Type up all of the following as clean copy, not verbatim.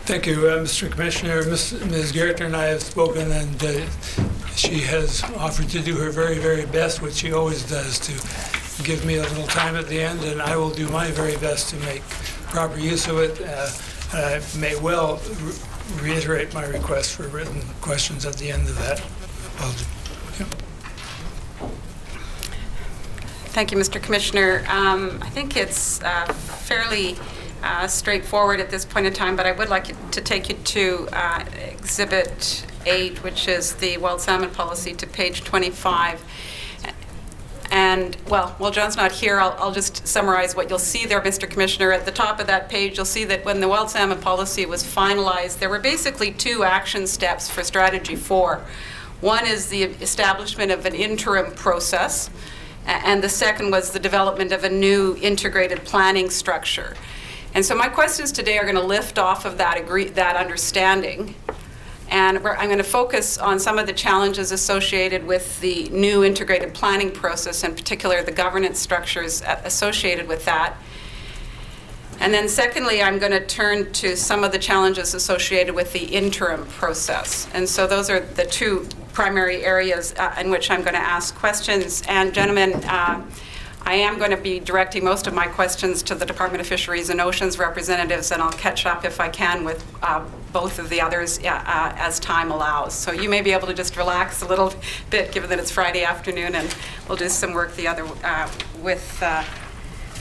Thank you, Mr. Commissioner. Ms. Gertner and I have spoken, and she has offered to do her very, very best, which she always does, to give me a little time at the end, and I will do my very best to make proper use of it. I may well reiterate my request for written questions at the end of that. Thank you, Mr. Commissioner. I think it's fairly straightforward at this point in time, but I would like to take you to Exhibit 8, which is the wild salmon policy, to page 25. And, well, while John's not here, I'll just summarize what you'll see there, Mr. Commissioner. At the top of that page, you'll see that when the wild salmon policy was finalized, there were basically two action steps for Strategy 4. One is the establishment of an interim process, and the second was the development of a new integrated planning structure. And so my questions today are going to lift off of that understanding. And I'm going to focus on some of the challenges associated with the new integrated planning process, in particular the governance structures associated with that. And then secondly, I'm going to turn to some of the challenges associated with the interim process. And so those are the two primary areas in which I'm going to ask questions. And gentlemen, I am going to be directing most of my questions to the Department of Fisheries and Oceans representatives, and I'll catch up if I can with both of the others as time allows. So you may be able to just relax a little bit, given that it's Friday afternoon, and we'll do some work with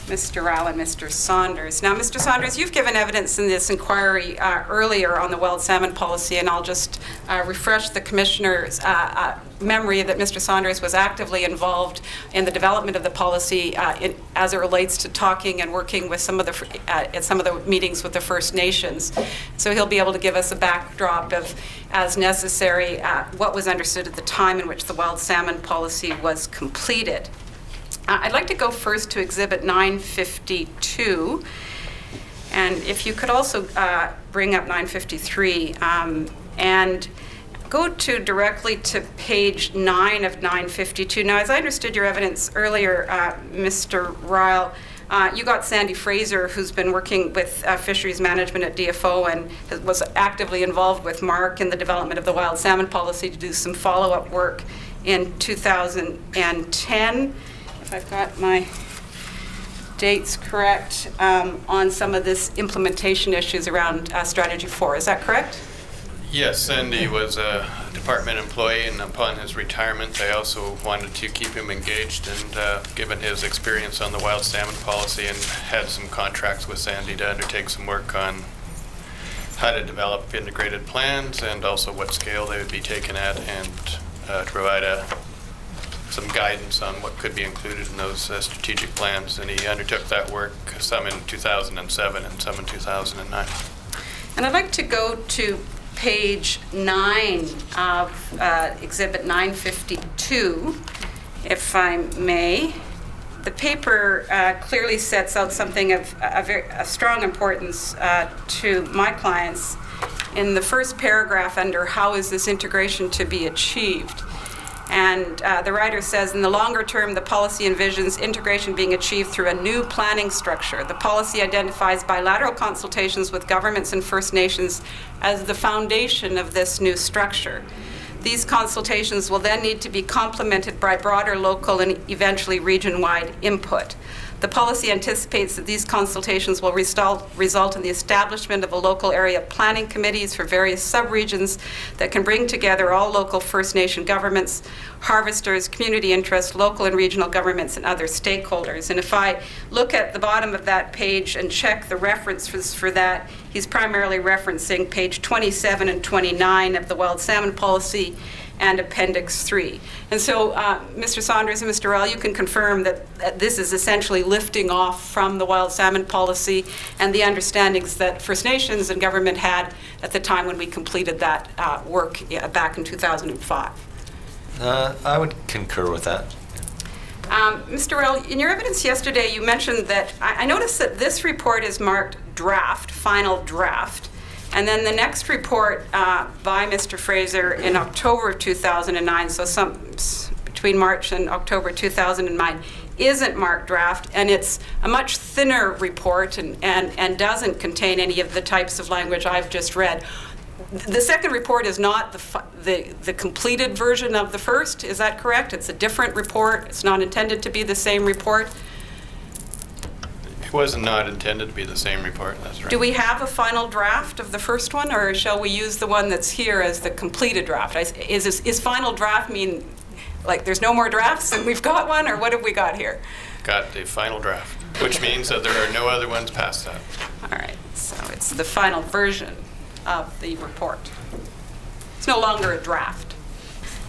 Mr. Rao and Mr. Saunders. Now, Mr. Saunders, you've given evidence in this inquiry earlier on the wild salmon policy, and I'll just refresh the Commissioner's memory that Mr. Saunders was actively involved in the development of the policy as it relates to talking and working with at some of the meetings with the First Nations. So he'll be able to give us a backdrop of, as necessary, what was understood at the time in which the wild salmon policy was completed. I'd like to go first to Exhibit 952, and if you could also bring up 953 and go directly to page 9 of 952. Now, as I understood your evidence earlier, Mr. Ryle, you got Sandy Fraser, who's been working with fisheries management at DFO and was actively involved with Mark in the development of the wild salmon policy, to do some follow-up work in 2010. I've got my dates correct on some of this implementation issues around Strategy 4. Is that correct? Yes, Sandy was a department employee, and upon his retirement, I also wanted to keep him engaged, and given his experience on the wild salmon policy, and had some contracts with Sandy to undertake some work on how to develop integrated plans and also what scale they would be taken at, and to provide some guidance on what could be included in those strategic plans. And he undertook that work, some in 2007 and some in 2009. And I'd like to go to page 9 of Exhibit 952, if I may. The paper clearly sets out something of a strong importance to my clients in the first paragraph under how is this integration to be achieved. And the writer says, in the longer term, the policy envisions integration being achieved through a new planning structure. The policy identifies bilateral consultations with governments and First Nations as the foundation of this new structure. These consultations will then need to be complemented by broader local and eventually region-wide input. The policy anticipates that these consultations will result in the establishment of a local area planning committees for various subregions that can bring together all local First Nation governments, harvesters, community interests, local and regional governments, and other stakeholders. And if I look at the bottom of that page and check the references for that, he's primarily referencing page 27 and 29 of the Wild Salmon Policy and Appendix 3. And so, Mr. Saunders and Mr. Ryle, you can confirm that this is essentially lifting off from the Wild Salmon Policy and the understandings that First Nations and government had at the time when we completed that work back in 2005. I would concur with that. Mr. Ryle, in your evidence yesterday, you mentioned that, I noticed that this report is marked draft, final draft, and then the next report by Mr. Fraser in October of 2009, so between March and October 2009, isn't marked draft, and it's a much thinner report and doesn't contain any of the types of language I've just read. The second report is not the completed version of the first, is that correct? It's a different report, it's not intended to be the same report? It was not intended to be the same report, that's right. Do we have a final draft of the first one, or shall we use the one that's here as the completed draft? Is final draft mean, like, there's no more drafts and we've got one, or what have we got here? Got the final draft, which means that there are no other ones past that. All right, so it's the final version of the report. It's no longer a draft.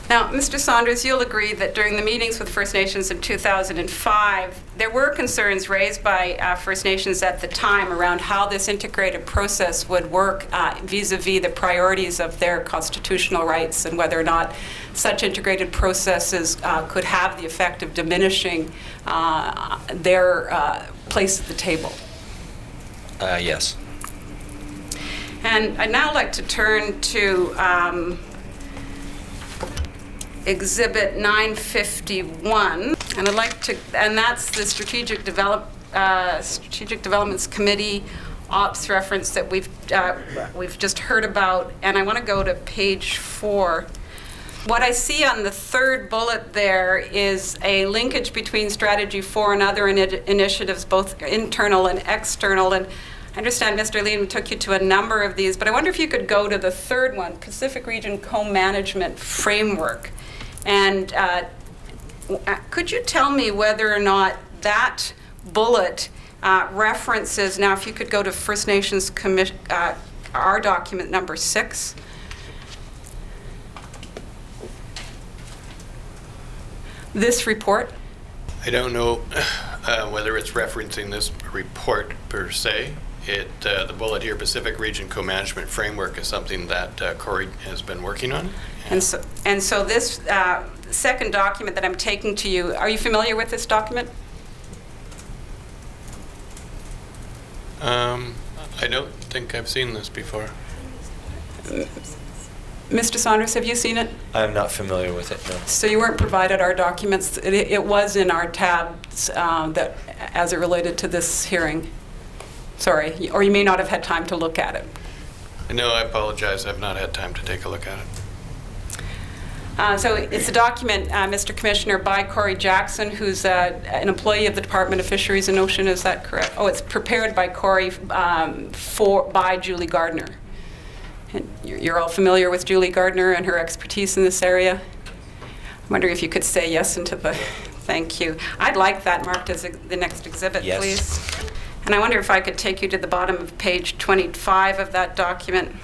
Now, Mr. Saunders, you'll agree that during the meetings with First Nations in 2005, there were concerns raised by First Nations at the time around how this integrated process would work vis-a-vis the priorities of their constitutional rights, and whether or not such integrated processes could have the effect of diminishing their place at the table. Yes. And I'd now like to turn to Exhibit 951, and I'd like to, and that's the Strategic Developments Committee ops reference that we've just heard about, and I want to go to page 4. What I see on the third bullet there is a linkage between Strategy 4 and other initiatives, both internal and external. And I understand Mr. Lean took you to a number of these, but I wonder if you could go to the third one, Pacific Region Co-Management Framework. And could you tell me whether or not that bullet references, now if you could go to First Nations our document number 6. This report? I don't know whether it's referencing this report per se. The bullet here, Pacific Region Co-Management Framework, is something that Corey has been working on. And so this second document that I'm taking to you, are you familiar with this document? I don't think I've seen this before. Mr. Saunders, have you seen it? I'm not familiar with it, no. So you weren't provided our documents. It was in our tabs that as it related to this hearing. Sorry, or you may not have had time to look at it. No, I apologize. I've not had time to take a look at it. So it's a document, Mr. Commissioner, by Corey Jackson, who's an employee of the Department of Fisheries and Ocean. Is that correct? Oh, it's prepared by Corey by Julie Gardner. And you're all familiar with Julie Gardner and her expertise in this area? I'm wondering if you could say yes into the, thank you. I'd like that marked as the next exhibit, yes, please. And I wonder if I could take you to the bottom of page 25 of that document.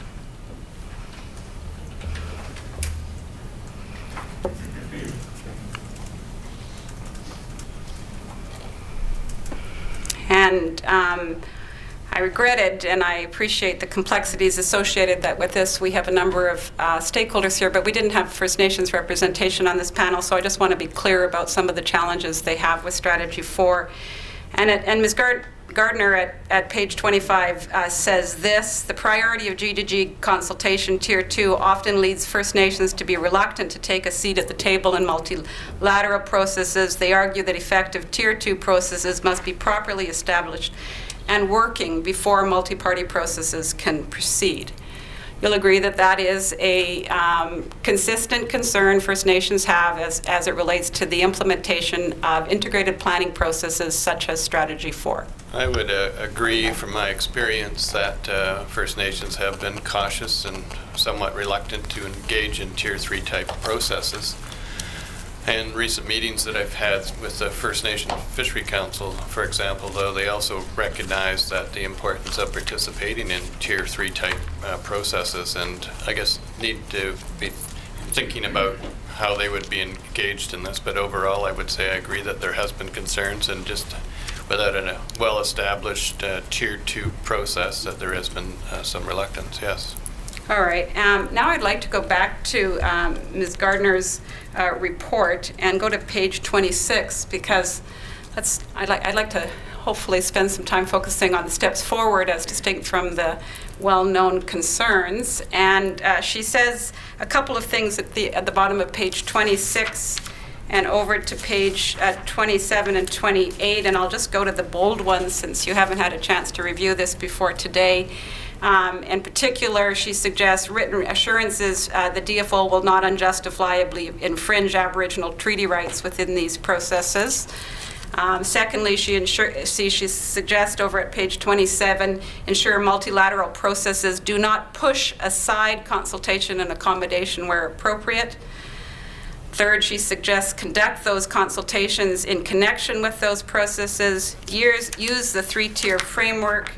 And I regretted, and I appreciate the complexities associated with this. We have a number of stakeholders here, but we didn't have First Nations representation on this panel, so I just want to be clear about some of the challenges they have with Strategy 4. And Ms. Gardner at page 25 says this: the priority of G2G consultation Tier 2 often leads First Nations to be reluctant to take a seat at the table in multilateral processes. They argue that effective Tier 2 processes must be properly established and working before multi-party processes can proceed. You'll agree that that is a consistent concern First Nations have as it relates to the implementation of integrated planning processes such as Strategy 4. I would agree from my experience that First Nations have been cautious and somewhat reluctant to engage in Tier 3 type processes. And recent meetings that I've had with the First Nation Fishery Council, for example, though, they also recognize that the importance of participating in Tier 3 type processes, and I guess need to be thinking about how they would be engaged in this. But overall, I would say I agree that there has been concerns, and just without a well-established Tier 2 process, that there has been some reluctance, yes. All right. Now I'd like to go back to Ms. Gardner's report and go to page 26, because I'd like to hopefully spend some time focusing on the steps forward as distinct from the well-known concerns. And she says a couple of things at the bottom of page 26. and over to page 27 and 28, and I'll just go to the bold ones since you haven't had a chance to review this before today. In particular, she suggests written assurances the DFO will not unjustifiably infringe Aboriginal treaty rights within these processes. Secondly, she suggests over at page 27, ensure multilateral processes do not push aside consultation and accommodation where appropriate. Third, she suggests conduct those consultations in connection with those processes, use the three-tier framework.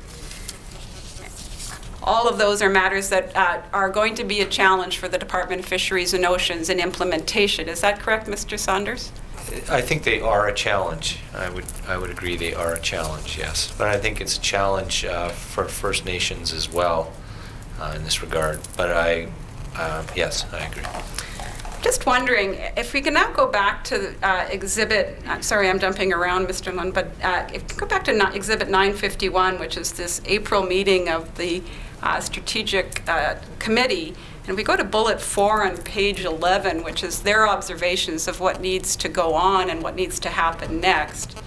All of those are matters that are going to be a challenge for the Department of Fisheries and Oceans in implementation. Is that correct, Mr. Saunders? I think they are a challenge. I would agree they are a challenge, yes. But I think it's a challenge for First Nations as well in this regard. But yes, I agree. Just wondering, if we can now go back to exhibit, sorry I'm jumping around, Mr. Lund, but if we go back to exhibit 951, which is this April meeting of the Strategic Committee, and we go to bullet 4 on page 11, which is their observations of what needs to go on and what needs to happen next.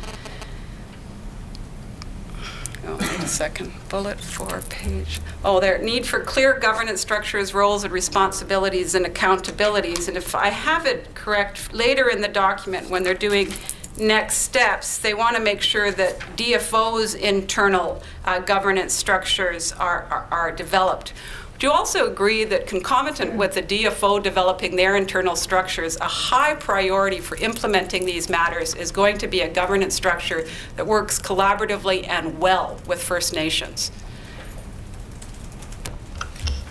Oh, wait a second. Bullet 4, page. Oh, there. Need for clear governance structures, roles and responsibilities and accountabilities. And if I have it correct, later in the document when they're doing next steps, they want to make sure that DFO's internal governance structures are developed. Do you also agree that concomitant with the DFO developing their internal structures, a high priority for implementing these matters is going to be a governance structure that works collaboratively and well with First Nations?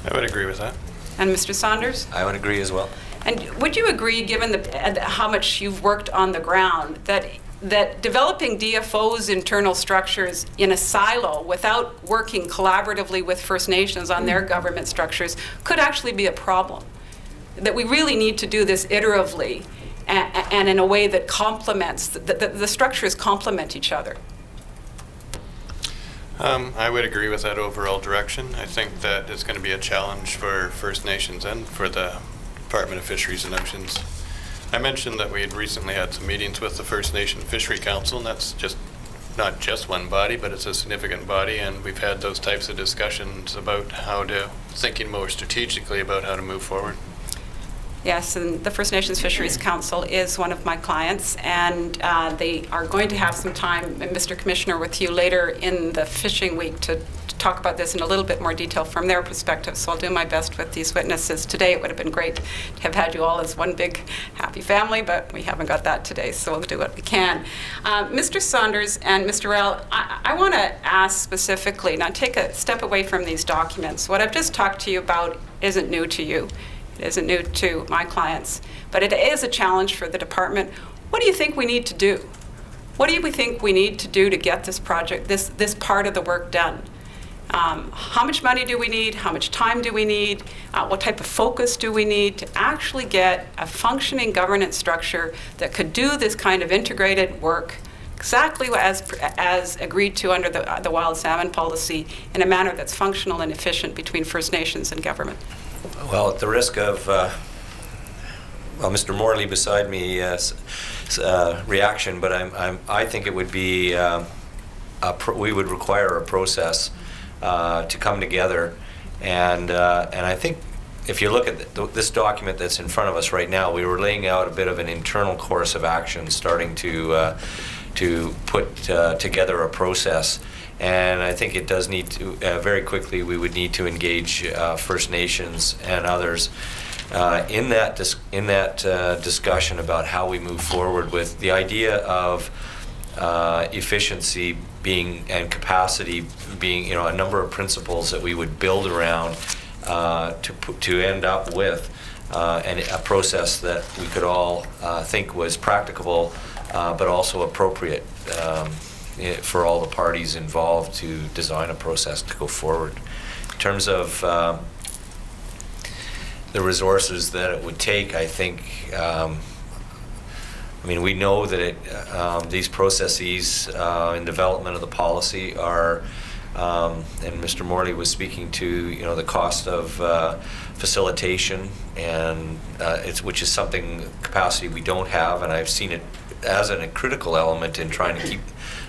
I would agree with that. And Mr. Saunders? I would agree as well. And would you agree, given how much you've worked on the ground, that developing DFO's internal structures in a silo without working collaboratively with First Nations on their government structures could actually be a problem? That we really need to do this iteratively and in a way that complements, the structures complement each other? I would agree with that overall direction. I think that it's going to be a challenge for First Nations and for the Department of Fisheries and Oceans. I mentioned that we had recently had some meetings with the First Nation Fishery Council, and that's just not just one body, but it's a significant body, and we've had those types of discussions about thinking more strategically about how to move forward. Yes, and the First Nations Fisheries Council is one of my clients, and they are going to have some time, Mr. Commissioner, with you later in the fishing week to talk about this in a little bit more detail from their perspective, so I'll do my best with these witnesses. Today it would have been great to have had you all as one big happy family, but we haven't got that today, so we'll do what we can. Mr. Saunders and Mr. Rell, I want to ask specifically, now take a step away from these documents. What I've just talked to you about isn't new to you. It isn't new to my clients, but it is a challenge for the department. What do you think we need to do? What do we think we need to do to get this project, this part of the work done? How much money do we need? How much time do we need? What type of focus do we need to actually get a functioning governance structure that could do this kind of integrated work exactly as agreed to under the wild salmon policy in a manner that's functional and efficient between First Nations and government? Well, at the risk of Mr. Morley beside me reaction, but I think it would be we would require a process to come together, and I think if you look at this document that's in front of us right now, we were laying out a bit of an internal course of action, starting to put together a process. And I think it does need to, very quickly, we would need to engage First Nations and others in that discussion about how we move forward with the idea of efficiency being and capacity being, a number of principles that we would build around to end up with a process that we could all think was practicable, but also appropriate for all the parties involved to design a process to go forward. In terms of the resources that it would take, I think, we know that these processes in development of the policy are And Mr. Morley was speaking to, the cost of facilitation, and which is something, capacity we don't have, and I've seen it as a critical element in trying to keep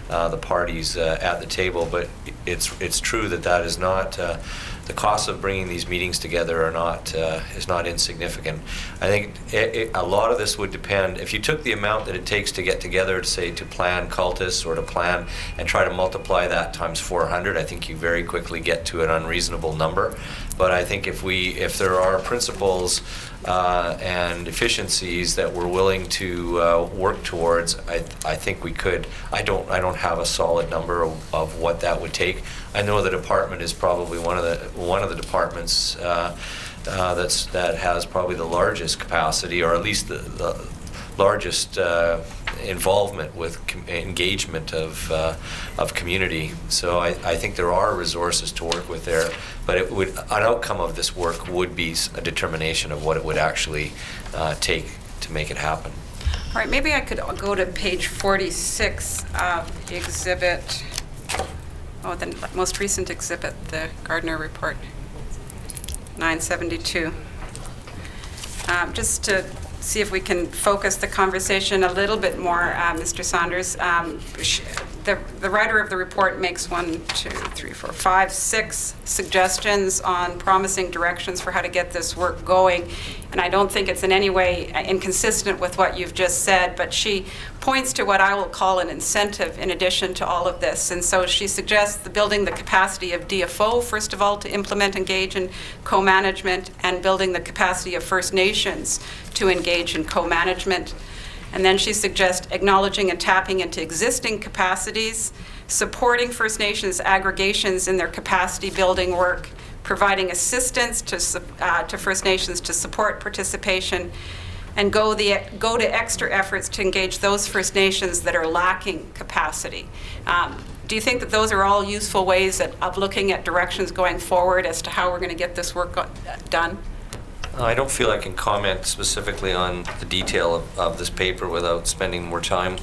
the parties at the table. But it's true that is not, the cost of bringing these meetings together is not insignificant. I think a lot of this would depend, if you took the amount that it takes to get together, to say to plan Cultus or to plan and try to multiply that times 400, I think you very quickly get to an unreasonable number. But I think if there are principles and efficiencies that we're willing to work towards, I think we could. I don't have a solid number of what that would take. I know the department is probably one of the departments that has probably the largest capacity, or at least the largest involvement with engagement of community. So I think there are resources to work with there, but an outcome of this work would be a determination of what it would actually take to make it happen. All right, maybe I could go to page 46 of exhibit, the most recent exhibit, the Gardner report, 972. Just to see if we can focus the conversation a little bit more, Mr. Saunders. The writer of the report makes 6 suggestions on promising directions for how to get this work going, and I don't think it's in any way inconsistent with what you've just said, but she points to what I will call an incentive in addition to all of this. And so she suggests building the capacity of DFO, first of all, to implement, engage in co-management, and building the capacity of First Nations to engage in co-management. And then she suggests acknowledging and tapping into existing capacities, supporting First Nations aggregations in their capacity building work, providing assistance to First Nations to support participation, and go to extra efforts to engage those First Nations that are lacking capacity. Do you think that those are all useful ways of looking at directions going forward as to how we're going to get this work done? I don't feel I can comment specifically on the detail of this paper without spending more time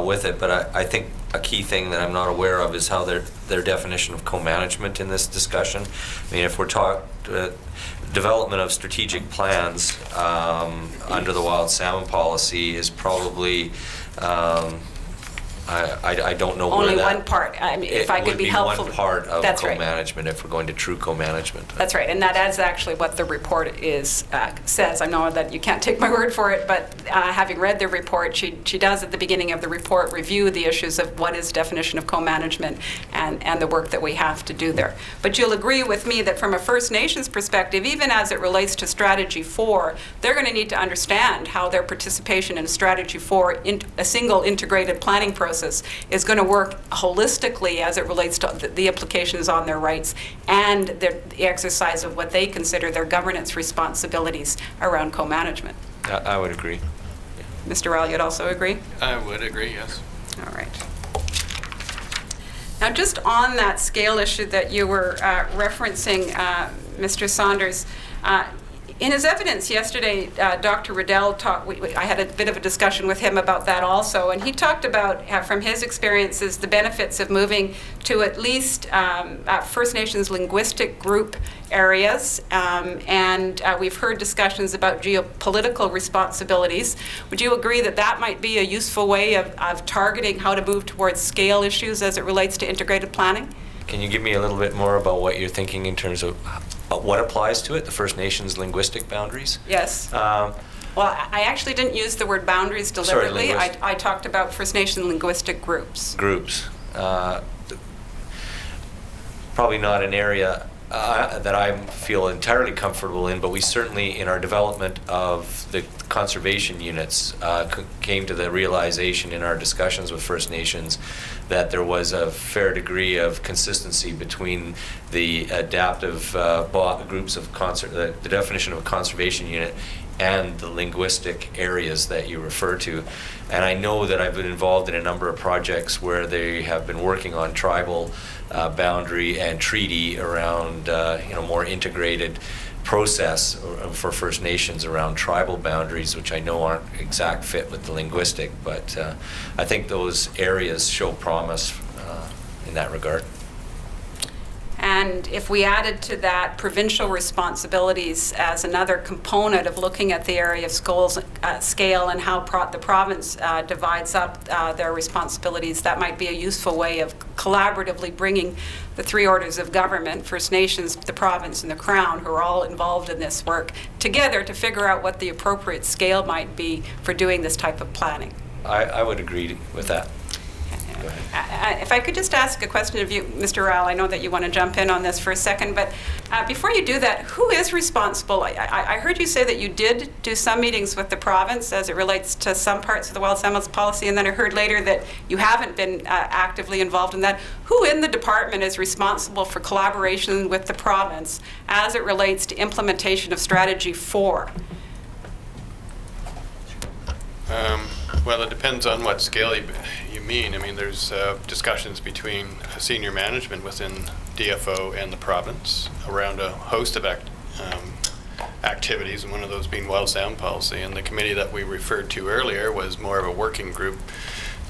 with it, but I think a key thing that I'm not aware of is how their definition of co-management in this discussion. I mean, if we're talking development of strategic plans under the wild salmon policy is probably I don't know only where that... one part. I mean, if I could be helpful... It would be one part of that's co-management, right. If we're going to true co-management. That's right, and that is actually what the report says. I know that you can't take my word for it, but having read the report, she does at the beginning of the report review the issues of what is definition of co-management and the work that we have to do there. But you'll agree with me that from a First Nations perspective, even as it relates to Strategy 4, they're going to need to understand how their participation in Strategy 4, in a single integrated planning process, is going to work holistically as it relates to the implications on their rights and the exercise of what they consider their governance responsibilities around co-management. I would agree. Mr. Rowell, you'd also agree? I would agree, yes. All right. Now, just on that scale issue that you were referencing, Mr. Saunders, in his evidence yesterday, Dr. Riddell talked, I had a bit of a discussion with him about that also, and he talked about, from his experiences, the benefits of moving to at least First Nations linguistic group areas, and we've heard discussions about geopolitical responsibilities. Would you agree that that might be a useful way of targeting how to move towards scale issues as it relates to integrated planning? Can you give me a little bit more about what you're thinking in terms of what applies to it, the First Nations linguistic boundaries? Yes. Well, I actually didn't use the word boundaries deliberately. Sorry, I talked about First Nation linguistic groups. Groups. Probably not an area that I feel entirely comfortable in, but we certainly, in our development of the conservation units, came to the realization in our discussions with First Nations that there was a fair degree of consistency between the adaptive groups of the definition of a conservation unit and the linguistic areas that you refer to. And I know that I've been involved in a number of projects where they have been working on tribal boundary and treaty around more integrated process for First Nations around tribal boundaries, which I know aren't exact fit with the linguistic, but I think those areas show promise in that regard. And if we added to that provincial responsibilities as another component of looking at the area of scale and how the province divides up their responsibilities, that might be a useful way of collaboratively bringing the three orders of government, First Nations, the province, and the Crown, who are all involved in this work, together to figure out what the appropriate scale might be for doing this type of planning. I would agree with that. Go ahead. If I could just ask a question of you, Mr. Rowell, I know that you want to jump in on this for a second, but before you do that, who is responsible? I heard you say that you did do some meetings with the province as it relates to some parts of the wild salmon policy, and then I heard later that you haven't been actively involved in that. Who in the department is responsible for collaboration with the province as it relates to implementation of Strategy 4? Well, it depends on what scale you mean. I mean, there's discussions between senior management within DFO and the province around a host of activities, and one of those being wild salmon policy. And the committee that we referred to earlier was more of a working group.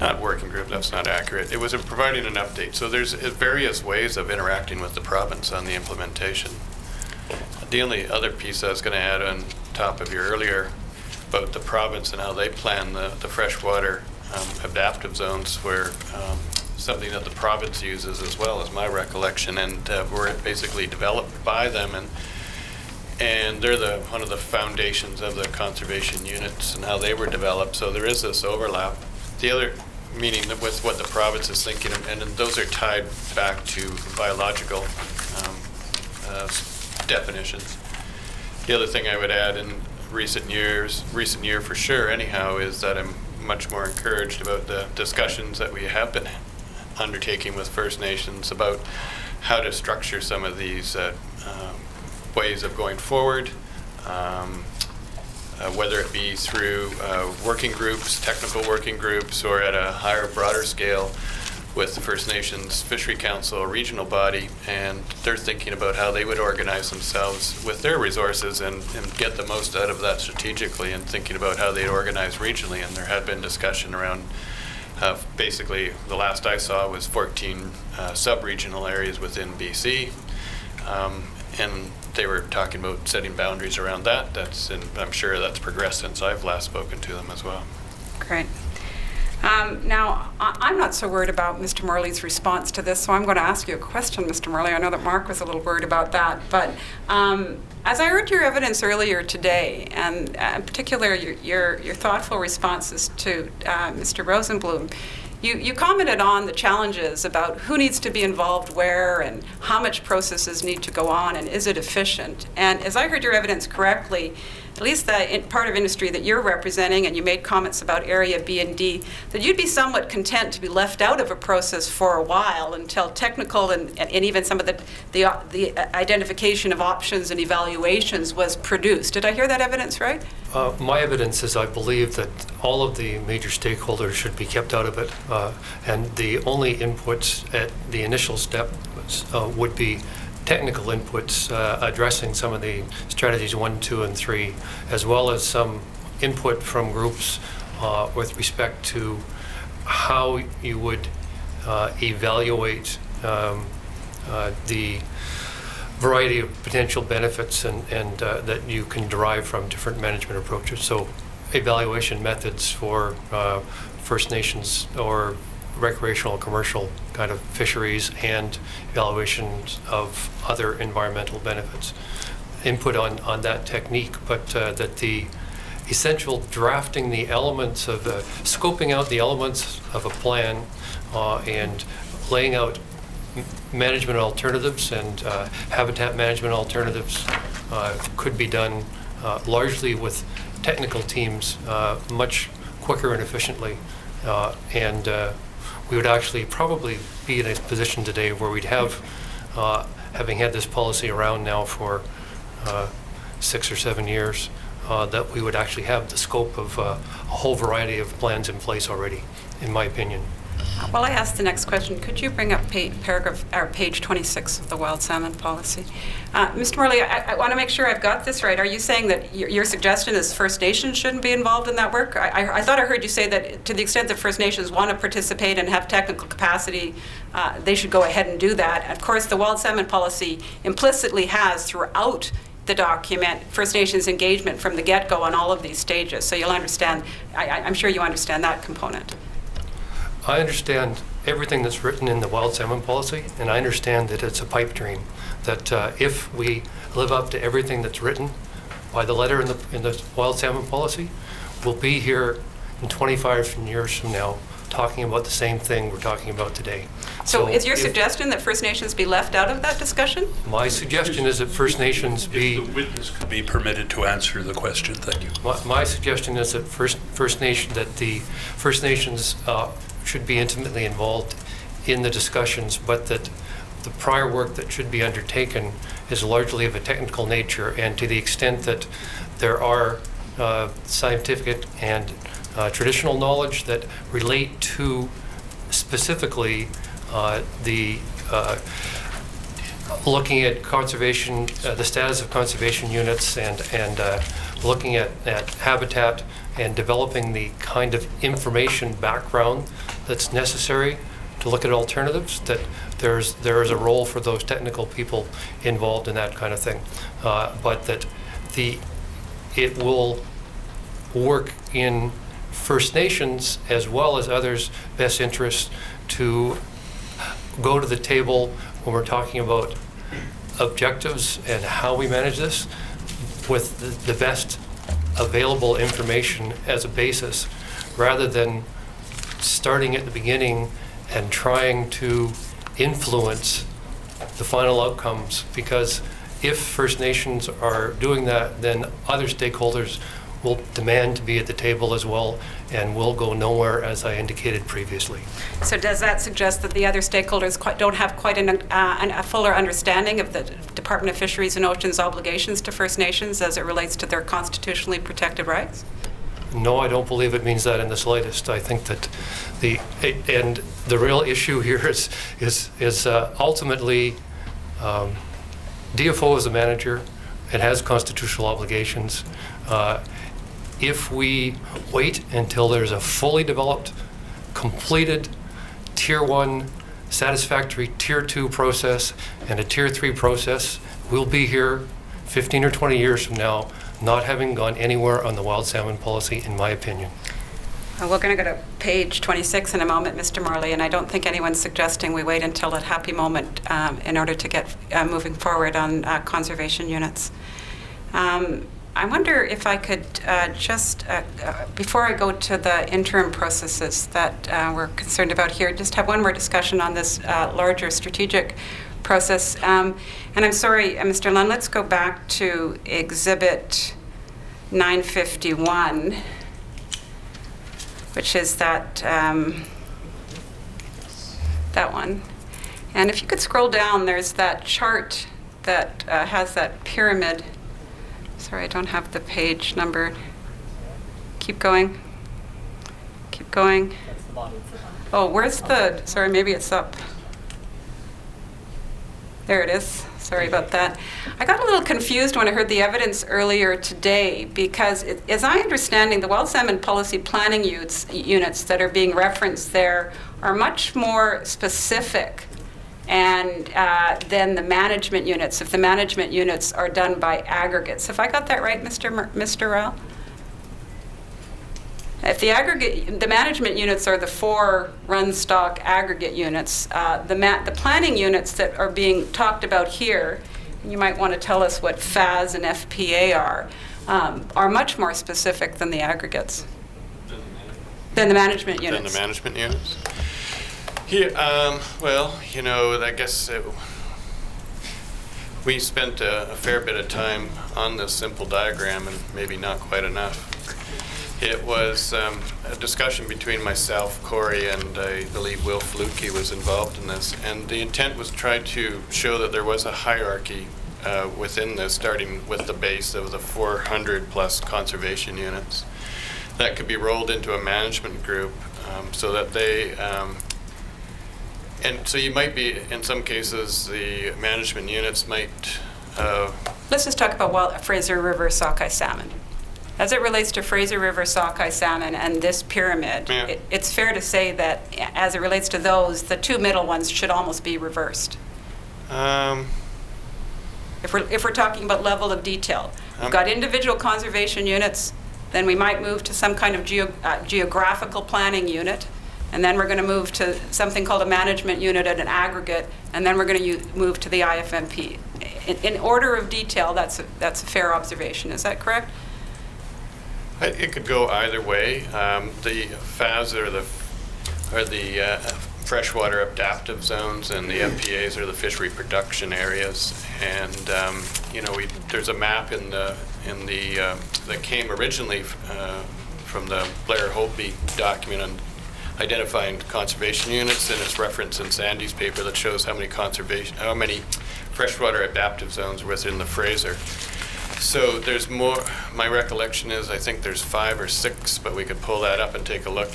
Not working group, that's not accurate. It was providing an update. So there's various ways of interacting with the province on the implementation. The only other piece I was going to add on top of your earlier about the province and how they plan the freshwater adaptive zones, where something that the province uses as well, as my recollection, and were basically developed by them, and they're one of the foundations of the conservation units and how they were developed. So there is this overlap. The other meaning with what the province is thinking, and those are tied back to biological definitions. The other thing I would add in recent year for sure anyhow, is that I'm much more encouraged about the discussions that we have been undertaking with First Nations about how to structure some of these ways of going forward, whether it be through working groups, technical working groups, or at a higher, broader scale with the First Nations Fishery Council, a regional body, and they're thinking about how they would organize themselves with their resources and get the most out of that strategically, and thinking about how they'd organize regionally. And there had been discussion around basically, the last I saw was 14 sub-regional areas within BC, and they were talking about setting boundaries around that. And I'm sure that's progressed since I've last spoken to them as well. Great. Now, I'm not so worried about Mr. Morley's response to this, so I'm going to ask you a question, Mr. Morley. I know that Mark was a little worried about that, but as I heard your evidence earlier today, and in particular your thoughtful responses to Mr. Rosenblum, you commented on the challenges about who needs to be involved where and how much processes need to go on and is it efficient. And as I heard your evidence correctly, at least the part of industry that you're representing, and you made comments about Area B and D, that you'd be somewhat content to be left out of a process for a while until technical and even some of the identification of options and evaluations was produced. Did I hear that evidence right? My evidence is I believe that all of the major stakeholders should be kept out of it, and the only inputs at the initial step would be technical inputs addressing some of the strategies 1, 2, and 3, as well as some input from groups with respect to how you would evaluate the variety of potential benefits and that you can derive from different management approaches. So evaluation methods for First Nations or recreational commercial kind of fisheries, and evaluations of other environmental benefits. Input on that technique, but that the essential drafting the elements of scoping out the elements of a plan and laying out management alternatives and habitat management alternatives could be done largely with technical teams much quicker and efficiently, and we would actually probably be in a position today where we'd have, having had this policy around now for 6 or 7 years, that we would actually have the scope of a whole variety of plans in place already, in my opinion. While I ask the next question, could you bring up page 26 of the wild salmon policy? Mr. Morley, I want to make sure I've got this right. Are you saying that your suggestion is First Nations shouldn't be involved in that work? I thought I heard you say that to the extent that First Nations want to participate and have technical capacity, they should go ahead and do that. Of course, the wild salmon policy implicitly has throughout the document First Nations engagement from the get-go on all of these stages. So you'll understand, I'm sure you understand that component. I understand everything that's written in the wild salmon policy, and I understand that it's a pipe dream, that if we live up to everything that's written by the letter in the wild salmon policy, we'll be here in 25 years from now talking about the same thing we're talking about today. So is your suggestion that First Nations be left out of that discussion? My suggestion is that First Nations be... If the witness could be permitted to answer the question, thank you. My suggestion is that the First Nations should be intimately involved in the discussions, but that the prior work that should be undertaken is largely of a technical nature, and to the extent that there are scientific and traditional knowledge that relate to specifically the looking at conservation, the status of conservation units, and looking at habitat and developing the kind of information background that's necessary to look at alternatives, that there is a role for those technical people involved in that kind of thing, but that it will work in First Nations as well as others' best interests to go to the table when we're talking about objectives and how we manage this with the best available information as a basis, rather than starting at the beginning and trying to influence the final outcomes. Because if First Nations are doing that, then other stakeholders will demand to be at the table as well, and will go nowhere, as I indicated previously. So does that suggest that the other stakeholders don't have quite a fuller understanding of the Department of Fisheries and Oceans obligations to First Nations as it relates to their constitutionally protected rights? No, I don't believe it means that in the slightest. I think that the real issue here is ultimately DFO is a manager. It has constitutional obligations. If we wait until there's a fully developed, completed Tier 1 satisfactory Tier 2 process and a Tier 3 process, we'll be here 15 or 20 years from now not having gone anywhere on the wild salmon policy, in my opinion. We're going to go to page 26 in a moment, Mr. Morley, and I don't think anyone's suggesting we wait until that happy moment in order to get moving forward on conservation units. I wonder if I could before I go to the interim processes that we're concerned about here, just have one more discussion on this larger strategic process. And I'm sorry, Mr. Lunn, let's go back to Exhibit 951, which is that one. And if you could scroll down, there's that chart that has that pyramid. Sorry, I don't have the page number. Keep going. Keep going. Oh, where's the, sorry, maybe it's up. There it is. Sorry about that. I got a little confused when I heard the evidence earlier today, because as I understanding, the wild salmon policy planning units that are being referenced there are much more specific and then the management units, if the management units are done by aggregates. Have I got that right, Mr. Rao? If the management units are the 4 run stock aggregate units, the planning units that are being talked about here, and you might want to tell us what FAS and FPA are much more specific than the aggregates. Than the management units. Than the management units? Yeah, well, you know, I guess we spent a fair bit of time on this simple diagram, and maybe not quite enough. It was a discussion between myself, Corey, and I believe Will Fluke was involved in this. And the intent was to try to show that there was a hierarchy within this, starting with the base of the 400 plus conservation units that could be rolled into a management group so that they And so you might be, in some cases, the management units might, Let's just talk about Fraser River sockeye salmon. As it relates to Fraser River sockeye salmon and this pyramid, Yeah. it's fair to say that as it relates to those, the two middle ones should almost be reversed. If we're talking about level of detail, we've got individual conservation units, then we might move to some kind of geographical planning unit, and then we're going to move to something called a management unit at an aggregate, and then we're going to move to the IFMP. In order of detail, that's a fair observation. Is that correct? it could go either way. The FAS are the freshwater adaptive zones, and the FPAs are the fish reproduction areas. And there's a map that came originally from the Blair Holtby document on identifying conservation units, and it's referenced in Sandy's paper that shows how many freshwater adaptive zones are within the Fraser. So there's more. My recollection is I think there's 5 or 6, but we could pull that up and take a look.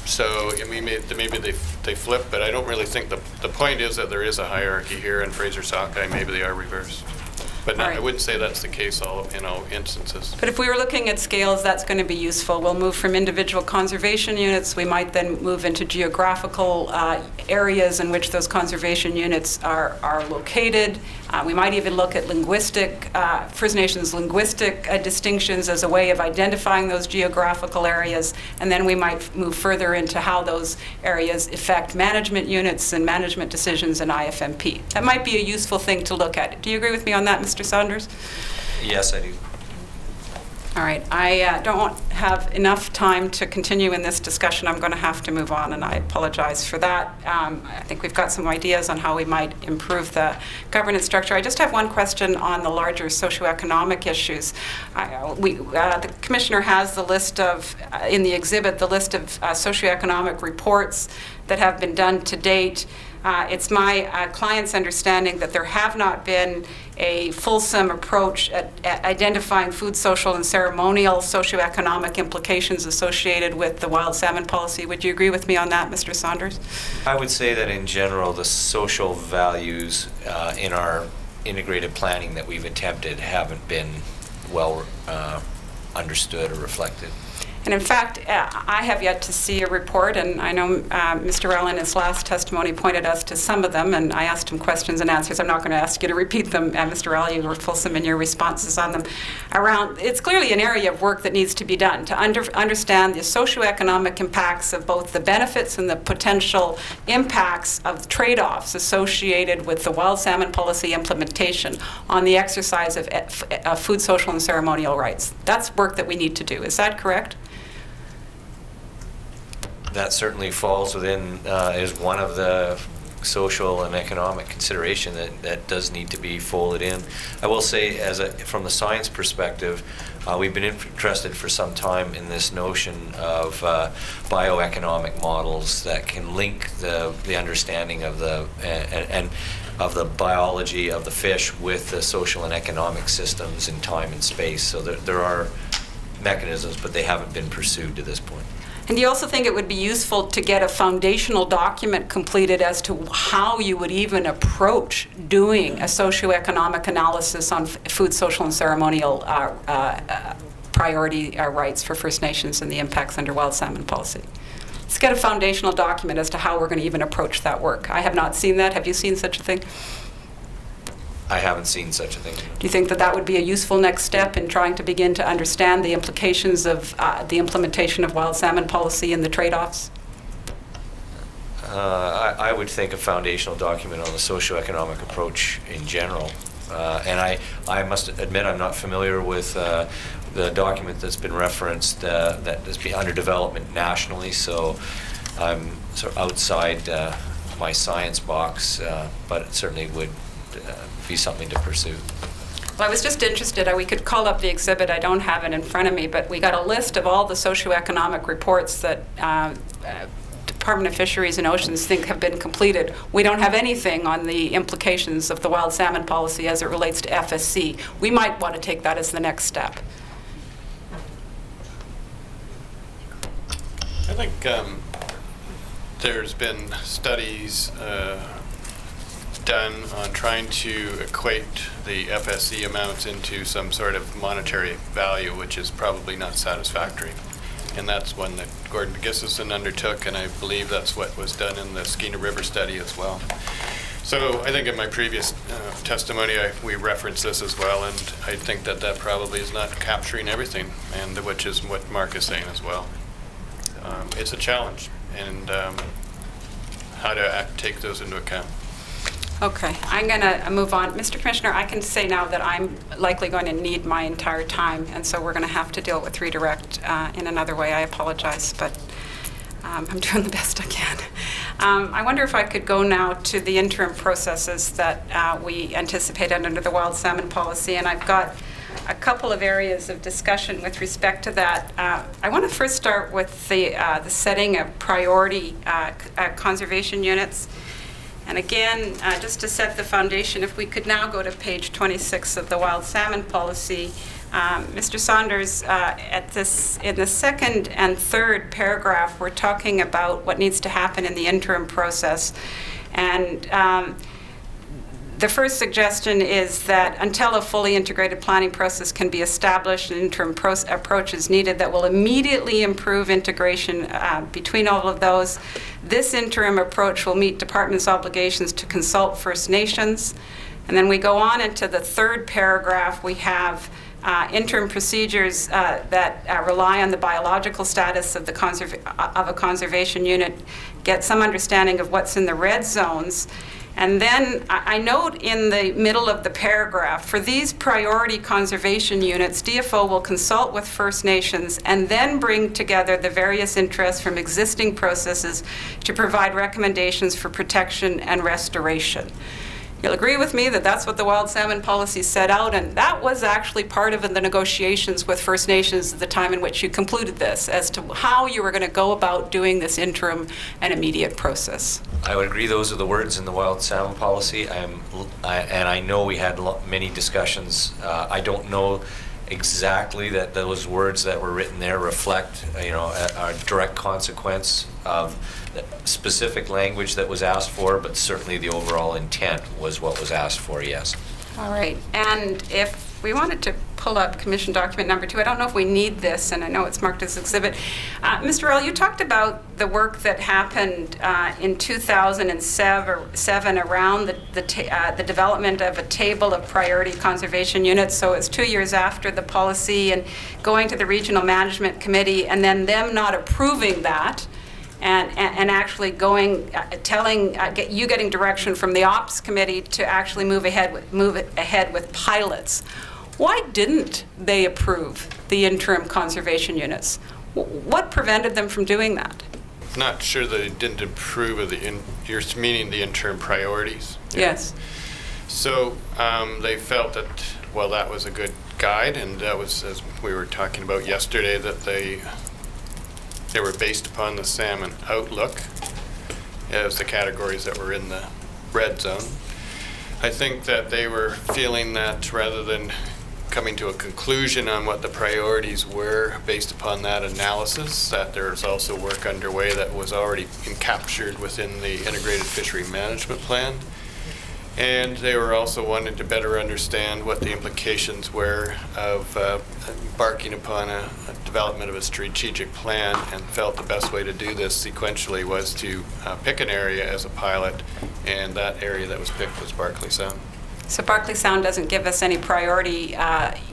So I mean, maybe they flip, but I don't really think the point is that there is a hierarchy here in Fraser sockeye. Maybe they are reversed, but All right. I wouldn't say that's the case in all instances. But if we were looking at scales, that's going to be useful. We'll move from individual conservation units. We might then move into geographical areas in which those conservation units are located. We might even look at First Nations linguistic distinctions as a way of identifying those geographical areas. And then we might move further into how those areas affect management units and management decisions in IFMP. That might be a useful thing to look at. Do you agree with me on that, Mr. Saunders? Yes, I do. All right, I don't have enough time to continue in this discussion. I'm going to have to move on, and I apologize for that. I think we've got some ideas on how we might improve the governance structure. I just have one question on the larger socioeconomic issues. The Commissioner has the list of, in the exhibit, the list of socioeconomic reports that have been done to date. It's my client's understanding that there have not been a fulsome approach at identifying food, social, and ceremonial socioeconomic implications associated with the wild salmon policy. Would you agree with me on that, Mr. Saunders? I would say that in general, the social values in our integrated planning that we've attempted haven't been well understood or reflected. And in fact, I have yet to see a report, and I know Mr. Rell in his last testimony pointed us to some of them, and I asked him questions and answers. I'm not going to ask you to repeat them, Mr. Rell. You were fulsome in your responses on them. It's clearly an area of work that needs to be done to understand the socioeconomic impacts of both the benefits and the potential impacts of trade-offs associated with the wild salmon policy implementation on the exercise of food, social, and ceremonial rights. That's work that we need to do. Is that correct? That certainly falls within, is one of the social and economic consideration that does need to be folded in. I will say, from the science perspective, we've been interested for some time in this notion of bioeconomic models that can link the understanding of the biology of the fish with the social and economic systems in time and space. So there are mechanisms, but they haven't been pursued to this point. And do you also think it would be useful to get a foundational document completed as to how you would even approach doing a socioeconomic analysis on food, social, and ceremonial priority rights for First Nations and the impacts under wild salmon policy? Let's get a foundational document as to how we're going to even approach that work. I have not seen that. Have you seen such a thing? I haven't seen such a thing. Do you think that would be a useful next step in trying to begin to understand the implications of the implementation of wild salmon policy and the trade-offs? I would think a foundational document on the socioeconomic approach in general. And I must admit I'm not familiar with the document that's been referenced that is under development nationally, so I'm sort of outside my science box, but it certainly would be something to pursue. Well, I was just interested. We could call up the exhibit. I don't have it in front of me, but we got a list of all the socioeconomic reports that Department of Fisheries and Oceans think have been completed. We don't have anything on the implications of the wild salmon policy as it relates to FSC. We might want to take that as the next step. I think there's been studies done on trying to equate the FSC amounts into some sort of monetary value, which is probably not satisfactory. And that's one that Gordon Gisselson undertook, and I believe that's what was done in the Skeena River study as well. So I think in my previous testimony, we referenced this as well, and I think that that probably is not capturing everything, and which is what Mark is saying as well. It's a challenge, and how to take those into account. Okay, I'm going to move on. Mr. Commissioner, I can say now that I'm likely going to need my entire time, and so we're going to have to deal with redirect in another way. I apologize, but I'm doing the best I can. I wonder if I could go now to the interim processes that we anticipated under the wild salmon policy, and I've got a couple of areas of discussion with respect to that. I want to first start with the setting of priority conservation units. And again, just to set the foundation, if we could now go to page 26 of the wild salmon policy, Mr. Saunders, in the second and third paragraph, we're talking about what needs to happen in the interim process. And the first suggestion is that until a fully integrated planning process can be established, an interim approach is needed that will immediately improve integration between all of those. This interim approach will meet department's obligations to consult First Nations. And then we go on into the third paragraph. We have interim procedures that rely on the biological status of a conservation unit, get some understanding of what's in the red zones. And then I note in the middle of the paragraph, for these priority conservation units, DFO will consult with First Nations and then bring together the various interests from existing processes to provide recommendations for protection and restoration. You'll agree with me that that's what the wild salmon policy set out, and that was actually part of the negotiations with First Nations at the time in which you concluded this, as to how you were going to go about doing this interim and immediate process. I would agree those are the words in the wild salmon policy. And I know we had many discussions. I don't know exactly that those words that were written there reflect, a direct consequence of the specific language that was asked for, but certainly the overall intent was what was asked for, yes. All right, and if we wanted to pull up Commission Document Number 2, I don't know if we need this, and I know it's marked as exhibit. Mr. Earl, you talked about the work that happened in 2007 around the development of a table of priority conservation units. So it's 2 years after the policy and going to the Regional Management Committee and then them not approving that. And actually getting direction from the Ops Committee to actually move ahead with pilots. Why didn't they approve the interim conservation units? What prevented them from doing that? Not sure they didn't approve of you're meaning the interim priorities? Yes. So they felt that, well, that was a good guide, and that was, as we were talking about yesterday, that they were based upon the salmon outlook as the categories that were in the red zone. I think that they were feeling that rather than coming to a conclusion on what the priorities were based upon that analysis, that there's also work underway that was already captured within the Integrated Fishery Management Plan. And they were also wanting to better understand what the implications were of embarking upon a development of a strategic plan, and felt the best way to do this sequentially was to pick an area as a pilot, and that area that was picked was Barkley Sound. So Barkley Sound doesn't give us any priority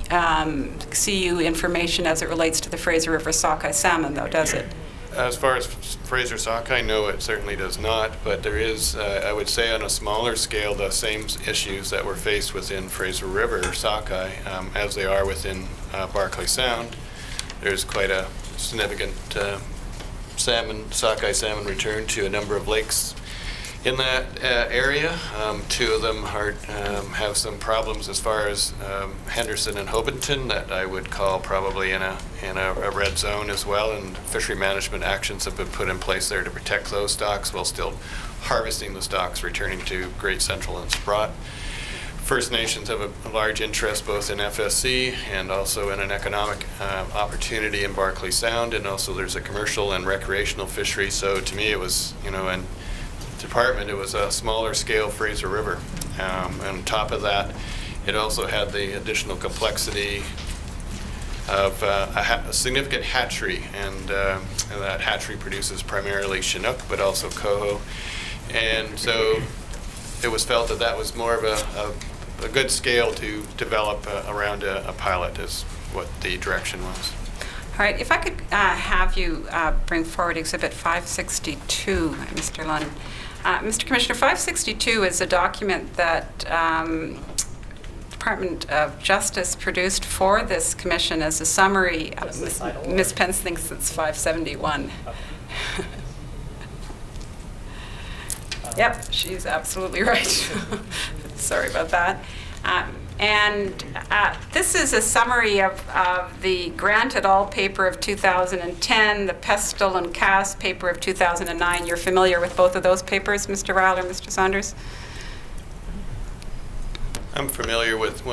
CU information as it relates to the Fraser River sockeye salmon, though, does it? As far as Fraser sockeye, no, it certainly does not, but there is, I would say on a smaller scale, the same issues that were faced within Fraser River sockeye as they are within Barkley Sound. There's quite a significant sockeye salmon return to a number of lakes in that area. Two of them have some problems as far as Henderson and Hobenton that I would call probably in a red zone as well, and fishery management actions have been put in place there to protect those stocks while still harvesting the stocks returning to Great Central and Sprott. First Nations have a large interest both in FSC and also in an economic opportunity in Barclay Sound, and also there's a commercial and recreational fishery. So to me it was, and department, it was a smaller scale Fraser River. And on top of that, it also had the additional complexity of a significant hatchery, and that hatchery produces primarily Chinook, but also coho. And so it was felt that that was more of a good scale to develop around a pilot, is what the direction was. All right, if I could have you bring forward Exhibit 562, Mr. Lund. Mr. Commissioner, 562 is a document that Department of Justice produced for this commission as a summary. Ms. Pence thinks it's 571. Yep, she's absolutely right. Sorry about that. This is a summary of the Grant et al. Paper of 2010, the Pestle and Cass paper of 2009. You're familiar with both of those papers, Mr. Ryle or Mr. Saunders? I'm familiar with,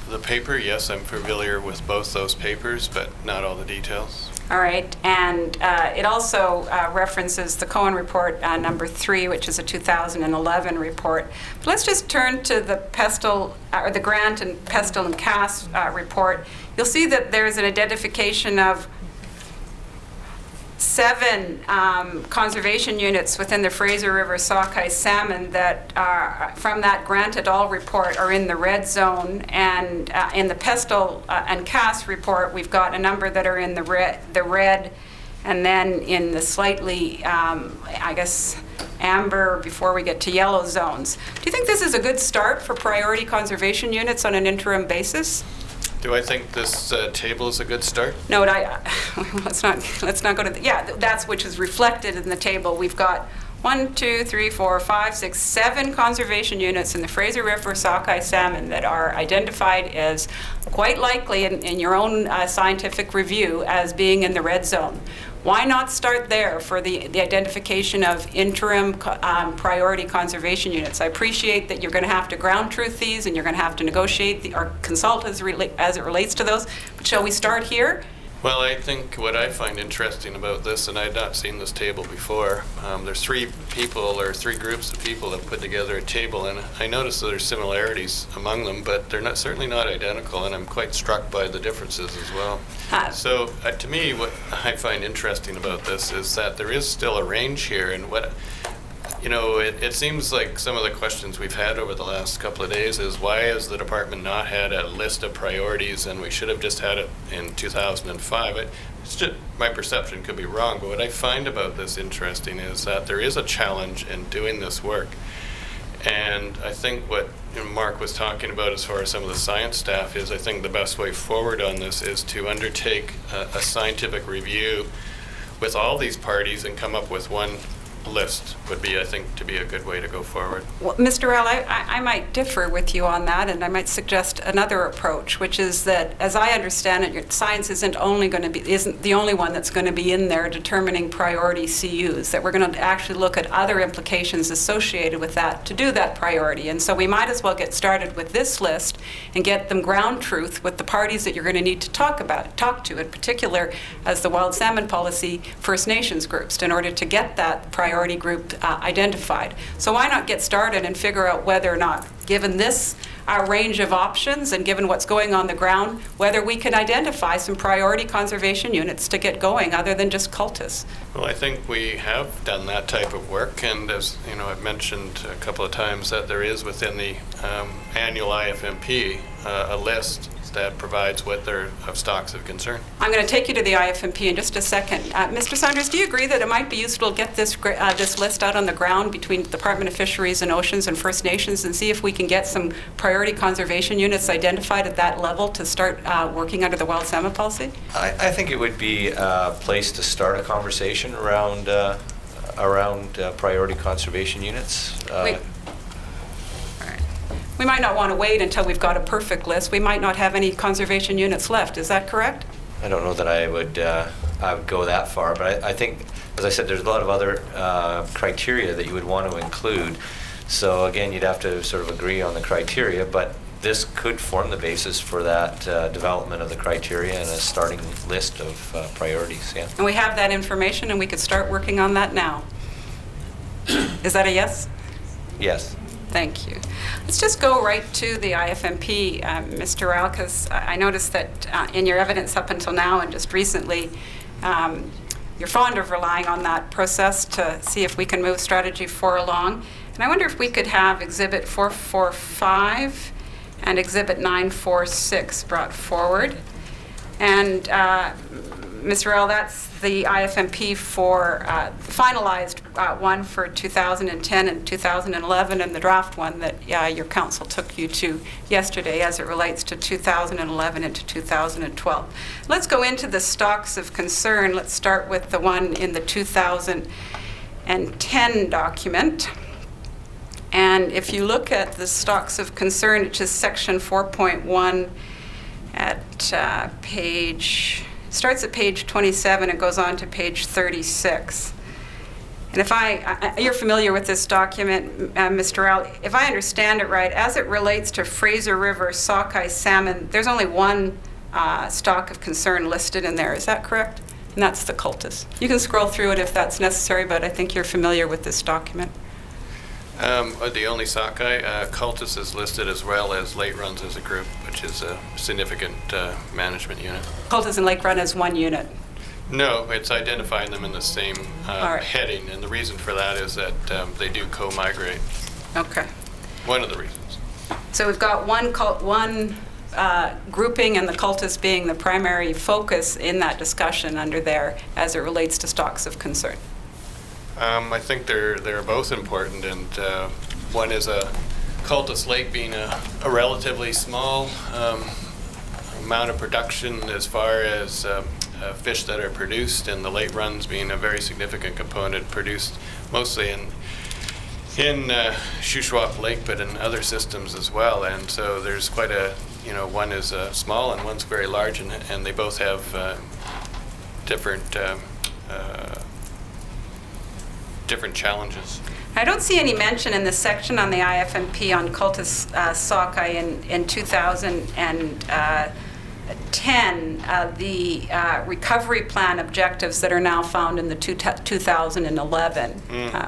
the paper, yes, I'm familiar with both those papers, but not all the details. All right, and it also references the Cohen Report number 3, which is a 2011 report. But let's just turn to the Pestle, or the Grant and Pestle and Cass report. You'll see that there's an identification of 7 conservation units within the Fraser River sockeye salmon that are from that Grant et al. Report are in the red zone, and in the Pestle and Cass report we've got a number that are in the red, and then in the slightly I guess amber before we get to yellow zones. Do you think this is a good start for priority conservation units on an interim basis? Do I think this table is a good start? No, let's not go to that's which is reflected in the table. We've got 1, 2, 3, 4, 5, 6, 7 conservation units in the Fraser River sockeye salmon that are identified as quite likely in your own scientific review as being in the red zone. Why not start there for the identification of interim priority conservation units? I appreciate that you're going to have to ground truth these and you're going to have to negotiate or consult as it relates to those, but shall we start here? Well, I think what I find interesting about this, and I'd not seen this table before, there's 3 people or 3 groups of people that put together a table, and I noticed that there's similarities among them, but they're certainly not identical, and I'm quite struck by the differences as well. So to me, what I find interesting about this is that there is still a range here, and what it seems like some of the questions we've had over the last couple of days is, why has the department not had a list of priorities, and we should have just had it in 2005? It's just, my perception could be wrong, but what I find about this interesting is that there is a challenge in doing this work. And I think what Mark was talking about as far as some of the science staff is, I think the best way forward on this is to undertake a scientific review with all these parties and come up with one list would be, I think, to be a good way to go forward. Well, Mr. Rell, I might differ with you on that, and I might suggest another approach, which is that, as I understand it, science isn't the only one that's going to be in there determining priority CUs, that we're going to actually look at other implications associated with that to do that priority. And so we might as well get started with this list and get them ground truth with the parties that you're going to need to talk to, in particular as the Wild Salmon Policy First Nations groups, in order to get that priority group identified. So why not get started and figure out whether or not, given this range of options and given what's going on the ground, whether we can identify some priority conservation units to get going other than just cultists. Well, I think we have done that type of work, and as I've mentioned a couple of times that there is within the annual IFMP a list that provides what they're of stocks of concern. I'm going to take you to the IFMP in just a second. Mr. Saunders, do you agree that it might be useful to get this list out on the ground between Department of Fisheries and Oceans and First Nations and see if we can get some priority conservation units identified at that level to start working under the Wild Salmon Policy? I think it would be a place to start a conversation around priority conservation units. We might not want to wait until we've got a perfect list. We might not have any conservation units left. Is that correct? I don't know that I would go that far, but I think, as I said, there's a lot of other criteria that you would want to include So again, you'd have to sort of agree on the criteria, but this could form the basis for that development of the criteria and a starting list of priorities, yeah. And we have that information, and we could start working on that now. Is that a yes? Yes. Thank you. Let's just go right to the IFMP, Mr. Rao, because I noticed that in your evidence up until now and just recently, you're fond of relying on that process to see if we can move Strategy 4 along. And I wonder if we could have Exhibit 445 and Exhibit 946 brought forward. And Mr. Rao, that's the IFMP for finalized one for 2010 and 2011, and the draft one that your council took you to yesterday as it relates to 2011 into 2012. Let's go into the stocks of concern. Let's start with the one in the 2010 document. And if you look at the stocks of concern, which is section 4.1 at starts at page 27 and goes on to page 36. And if you're familiar with this document, Mr. Rao, if I understand it right, as it relates to Fraser River sockeye salmon, there's only one stock of concern listed in there. Is that correct? And that's the cultus. You can scroll through it if that's necessary, but I think you're familiar with this document. The only sockeye, cultus is listed as well as late runs as a group, which is a significant management unit. Cultus and Lake Run as one unit. No, it's identifying them in the same right. heading, and the reason for that is that they do co-migrate. Okay. One of the reasons. So we've got one grouping, and the cultus being the primary focus in that discussion under there as it relates to stocks of concern. I think they're both important, and one is a cultus lake being a relatively small amount of production as far as fish that are produced, and the late runs being a very significant component produced mostly in Shuswap Lake, but in other systems as well. And so there's quite a, one is small and one's very large, and they both have different challenges. I don't see any mention in this section on the IFMP on cultus sockeye in 2010, the recovery plan objectives that are now found in the 2011.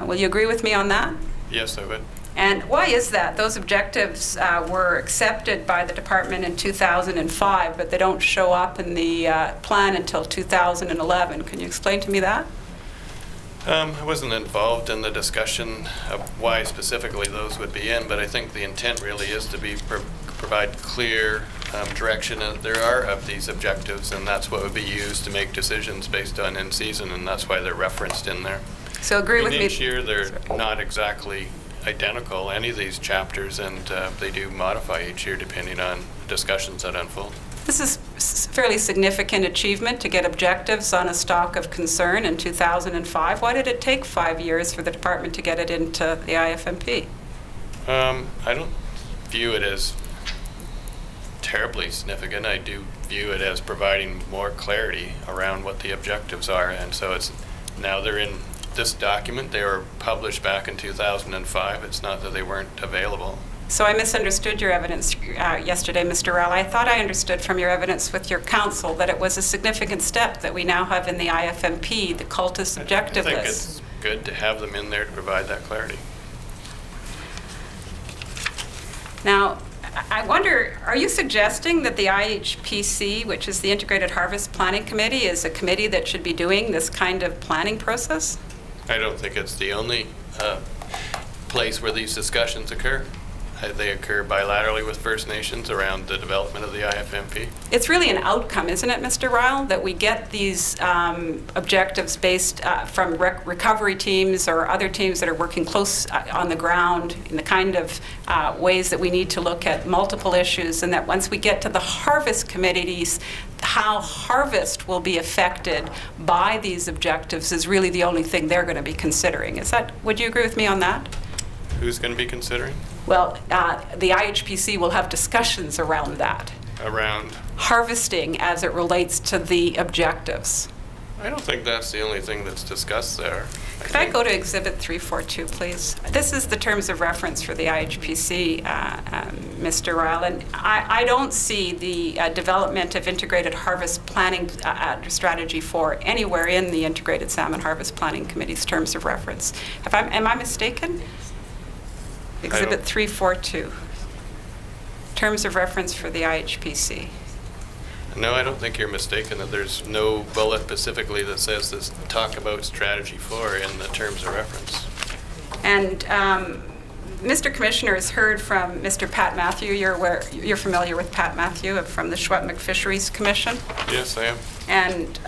Will you agree with me on that? Yes, I would. And why is that? Those objectives were accepted by the department in 2005, but they don't show up in the plan until 2011. Can you explain to me that? I wasn't involved in the discussion of why specifically those would be in, but I think the intent really is to provide clear direction that there are of these objectives, and that's what would be used to make decisions based on in season, and that's why they're referenced in there. So agree with me. Each year they're not exactly identical, any of these chapters, and they do modify each year depending on discussions that unfold. This is a fairly significant achievement to get objectives on a stock of concern in 2005. Why did it take 5 years for the department to get it into the IFMP? I don't view it as terribly significant. I do view it as providing more clarity around what the objectives are, and so now they're in this document. They were published back in 2005. It's not that they weren't available. So I misunderstood your evidence yesterday, Mr. Rowley. I thought I understood from your evidence with your counsel that it was a significant step that we now have in the IFMP, the cultus objective list. I think it's good to have them in there to provide that clarity. Now, I wonder, are you suggesting that the IHPC, which is the Integrated Harvest Planning Committee, is a committee that should be doing this kind of planning process? I don't think it's the only place where these discussions occur. They occur bilaterally with First Nations around the development of the IFMP. It's really an outcome, isn't it, Mr. Ryle, that we get these objectives based from recovery teams or other teams that are working close on the ground in the kind of ways that we need to look at multiple issues, and that once we get to the harvest committees, how harvest will be affected by these objectives is really the only thing they're going to be considering. Would you agree with me on that? Who's going to be considering? Well, the IHPC will have discussions around that. Around? Harvesting as it relates to the objectives. I don't think that's the only thing that's discussed there. Could I go to Exhibit 342, please? This is the terms of reference for the IHPC, Mr. Ryle, and I don't see the development of integrated harvest planning strategy for anywhere in the Integrated Salmon Harvest Planning Committee's terms of reference. Am I mistaken? Exhibit 342, terms of reference for the IHPC. No, I don't think you're mistaken that there's no bullet specifically that says this talk about strategy 4 in the terms of reference. And Mr. Commissioner has heard from Mr. Pat Matthew. You're familiar with Pat Matthew from the Schwetmuk Fisheries Commission. Yes, I am. And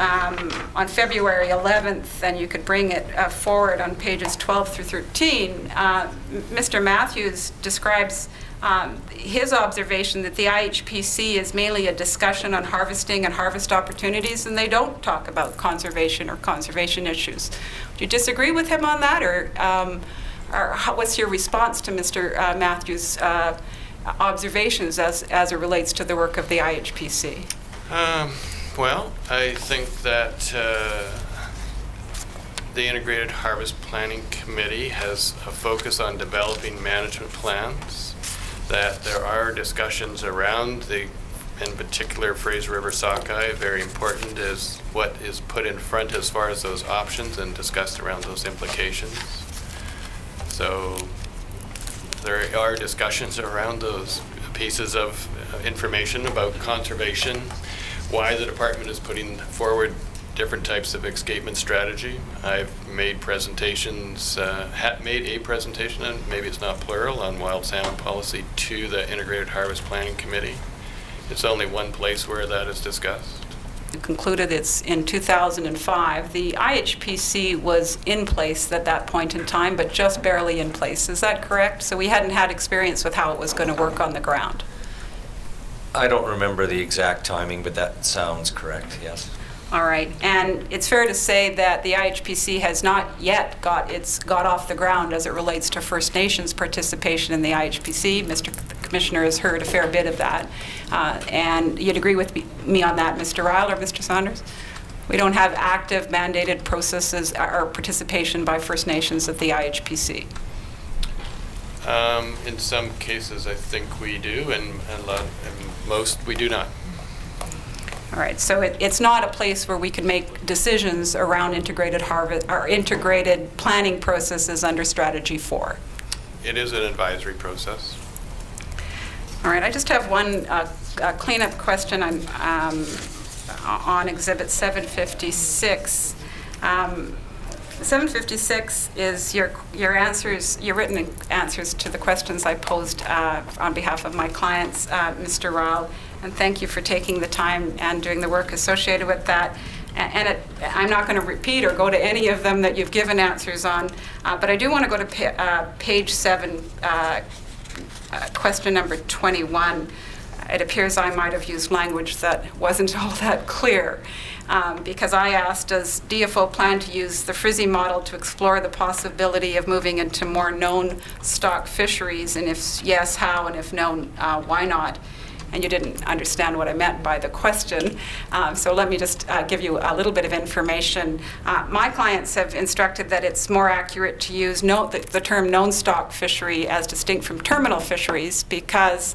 on February 11th, and you could bring it forward on pages 12 through 13, Mr. Matthews describes his observation that the IHPC is mainly a discussion on harvesting and harvest opportunities, and they don't talk about conservation or conservation issues. Do you disagree with him on that, or what's your response to Mr. Matthews' observations as it relates to the work of the IHPC? Well, I think that the Integrated Harvest Planning Committee has a focus on developing management plans, that there are discussions around in particular, Fraser River sockeye. Very important is what is put in front as far as those options and discussed around those implications. So there are discussions around those pieces of information about conservation, why the department is putting forward different types of escapement strategy. I've made presentations, made a presentation, and maybe it's not plural, on wild salmon policy to the Integrated Harvest Planning Committee. It's only one place where that is discussed. You concluded it's in 2005. The IHPC was in place at that point in time, but just barely in place. Is that correct? So we hadn't had experience with how it was going to work on the ground. I don't remember the exact timing, but that sounds correct, yes. All right, and it's fair to say that the IHPC has not yet got off the ground as it relates to First Nations participation in the IHPC. Mr. Commissioner has heard a fair bit of that, and you'd agree with me on that, Mr. Ryle or Mr. Saunders? We don't have active mandated processes or participation by First Nations at the IHPC. In some cases, I think we do, and most we do not. All right, so it's not a place where we can make decisions around integrated harvest or integrated planning processes under Strategy 4. It is an advisory process. All right, I just have one cleanup question. I'm on Exhibit 756. 756 is your answers, your written answers to the questions I posed on behalf of my clients, Mr. Ryle. And thank you for taking the time and doing the work associated with that. And I'm not going to repeat or go to any of them that you've given answers on, but I do want to go to page 7, question number 21. It appears I might have used language that wasn't all that clear, because I asked, does DFO plan to use the Frizzy model to explore the possibility of moving into more known stock fisheries? And if yes, how? And if no, why not? And you didn't understand what I meant by the question. So let me just give you a little bit of information. My clients have instructed that it's more accurate to use the term known stock fishery as distinct from terminal fisheries, because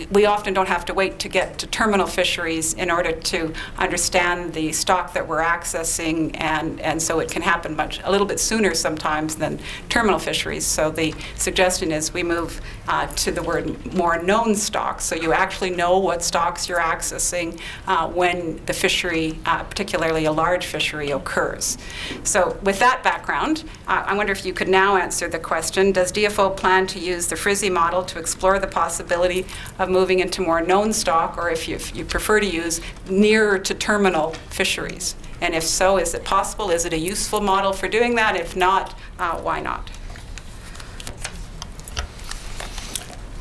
we often don't have to wait to get to terminal fisheries in order to understand the stock that we're accessing, and so it can happen a little bit sooner sometimes than terminal fisheries. So the suggestion is we move to the word more known stock, so you actually know what stocks you're accessing when the fishery, particularly a large fishery, occurs. So with that background, I wonder if you could now answer the question, does DFO plan to use the Frizzy model to explore the possibility of moving into more known stock, or if you prefer to use nearer to terminal fisheries? And if so, is it possible? Is it a useful model for doing that? If not, why not?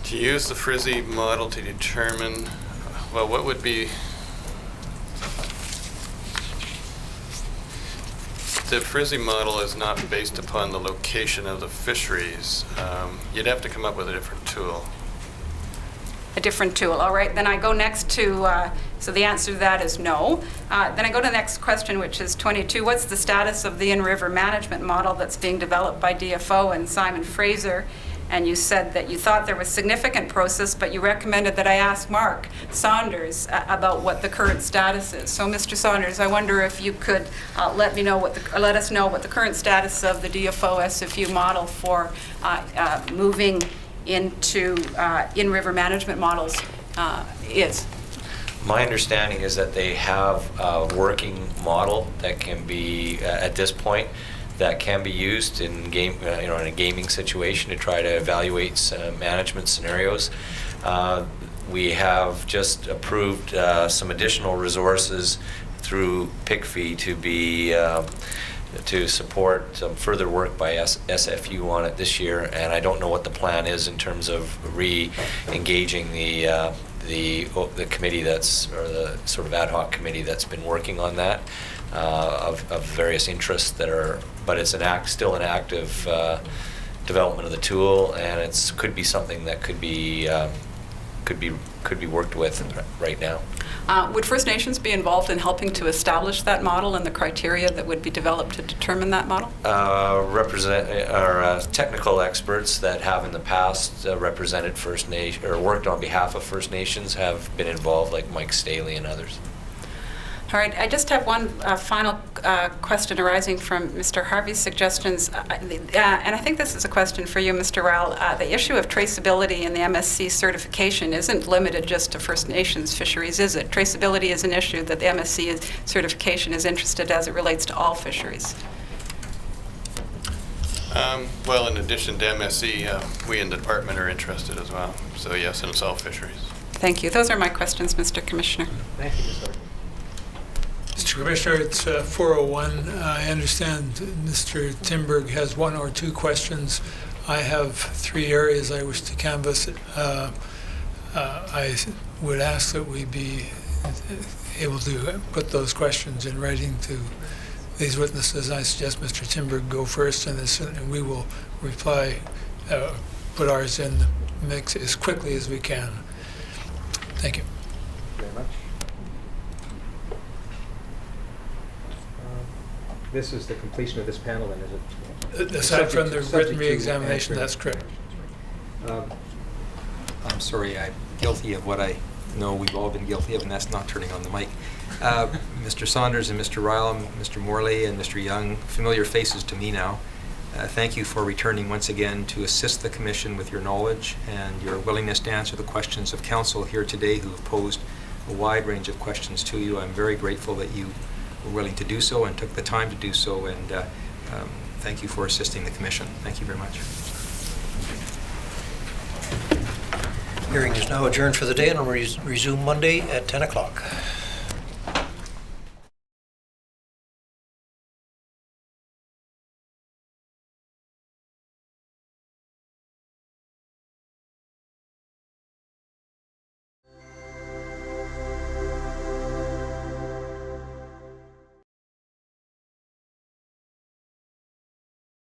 To use the Frizzy model to determine, well, what would be the Frizzy model is not based upon the location of the fisheries. You'd have to come up with a different tool. A different tool. All right, then I go next to So the answer to that is no. Then I go to the next question, which is 22. What's the status of the in-river management model that's being developed by DFO and Simon Fraser? And you said that you thought there was significant process, but you recommended that I ask Mark Saunders about what the current status is. So, Mr. Saunders, I wonder if you could let us know what the current status of the DFO SFU model for moving into in-river management models is. My understanding is that they have a working model that can be, at this point, that can be used in in a gaming situation to try to evaluate management scenarios. We have just approved some additional resources through PICFI to be to support some further work by SFU on it this year, and I don't know what the plan is in terms of re-engaging the committee or the sort of ad hoc committee that's been working on that of various interests that are, but it's still an active development of the tool, and it could be something that could be worked with right now. Would First Nations be involved in helping to establish that model and the criteria that would be developed to determine that model? Technical experts that have in the past represented First Nation or worked on behalf of First Nations have been involved, like Mike Staley and others. All right, I just have one final question arising from Mr. Harvey's suggestions, and I think this is a question for you, Mr. Rowell. The issue of traceability in the MSC certification isn't limited just to First Nations fisheries, is it? Traceability is an issue that the MSC certification is interested as it relates to all fisheries. Well, in addition to MSC, we in the department are interested as well. So yes, and it's all fisheries. Thank you. Those are my questions, Mr. Commissioner. Thank you, Mr. Mr. Commissioner, it's 4:01. I understand Mr. Timberg has one or two questions. I have 3 areas I wish to canvass. I would ask that we be able to put those questions in writing to these witnesses. I suggest Mr. Timberg go first, and we will reply, put ours in the mix as quickly as we can. Thank you. Very much. This is the completion of this panel, then, is it? Aside from the Subject written to re-examination, answering. that's correct. I'm sorry, I'm guilty of what I know we've all been guilty of, and that's not turning on the mic. Mr. Saunders and Mr. Ryle, Mr. Morley and Mr. Young, familiar faces to me now. Thank you for returning once again to assist the Commission with your knowledge and your willingness to answer the questions of council here today who have posed a wide range of questions to you. I'm very grateful that you were willing to do so and took the time to do so, and thank you for assisting the Commission. Thank you very much. Hearing is now adjourned for the day and will resume Monday at 10 o'clock.